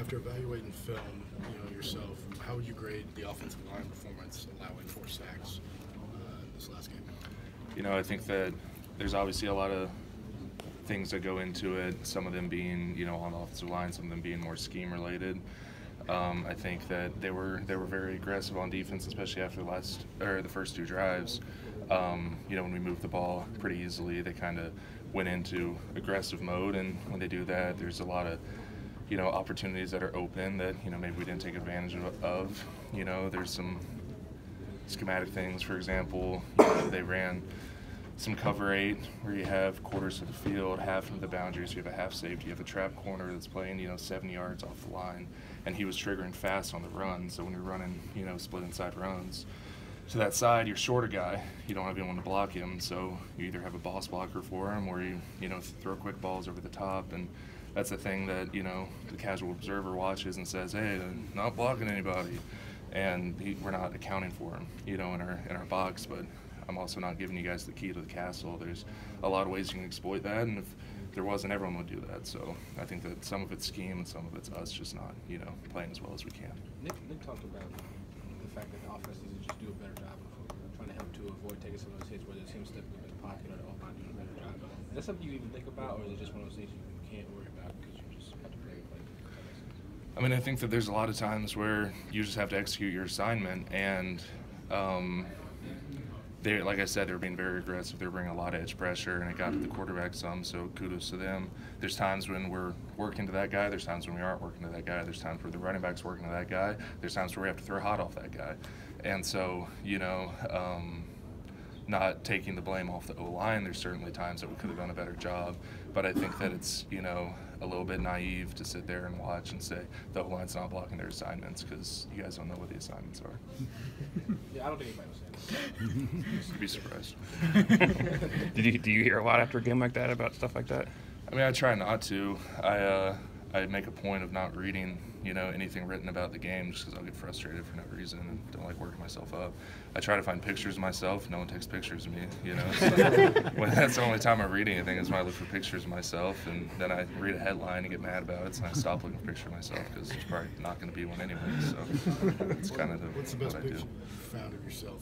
after evaluating film, yourself, how would you grade the offensive line performance, allowing 4 sacks this last game? I think that there's obviously a lot of things that go into it. Some of them being, on the offensive line, some of them being more scheme related. I think that they were very aggressive on defense, especially after the first 2 drives. When we moved the ball pretty easily, they kind of went into aggressive mode, and when they do that, there's a lot of opportunities that are open that maybe we didn't take advantage of. There's some schematic things. For example, they ran some cover 8 where you have quarters of the field, half of the boundaries. You have a half safety, you have a trap corner that's playing 70 yards off the line, and he was triggering fast on the run. So when you're running split inside runs to that side, you're short a guy, you don't have anyone to block him, so you either have a boss blocker for him or you throw quick balls over the top. And that's the thing that the casual observer watches and says, hey, they're not blocking anybody, and we're not accounting for him in our box. But I'm also not giving you guys the key to the castle. There's a lot of ways you can exploit that, and if there wasn't, everyone would do that. So I think that some of it's scheme and some of it's us just not playing as well as we can. Nick talked about the fact that the offense needs to just do a better job of trying to help to avoid taking some of those hits where there's him stepping up in the pocket or the O-line doing a better job. Is that something you even think about, or is it just one of those things you can't worry about because you just have to play the play? I mean, I think that there's a lot of times where you just have to execute your assignment, and like I said, they were being very aggressive. They were bringing a lot of edge pressure, and it got to the quarterback some, so kudos to them. There's times when we're working to that guy. There's times when we aren't working to that guy. There's times where the running back's working to that guy. There's times where we have to throw hot off that guy. And so, not taking the blame off the O-line, there's certainly times that we could have done a better job. But I think that it's, a little bit naive to sit there and watch and say the O-line's not blocking their assignments, because you guys don't know what the assignments are. Yeah, I don't think anybody was saying that. You'd be surprised. Do you hear a lot after a game like that about stuff like that? I mean, I try not to. I make a point of not reading, anything written about the game, just because I'll get frustrated for no reason and don't like working myself up. I try to find pictures of myself. No one takes pictures of me, So that's the only time I read anything is when I look for pictures of myself, and then I read a headline and get mad about it, so I stop looking for pictures of myself because there's probably not going to be one anyway. So it's kind of What's the best what I do. picture you found of yourself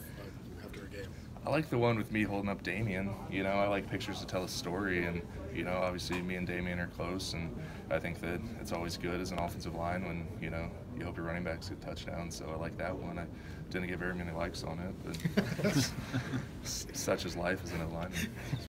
after a game? I like the one with me holding up Damien. I like pictures to tell a story, and obviously me and Damien are close, and I think that it's always good as an offensive line when you hope your running backs get touchdowns. So I like that one. I didn't get very many likes on it, but such is life as an O-lineman.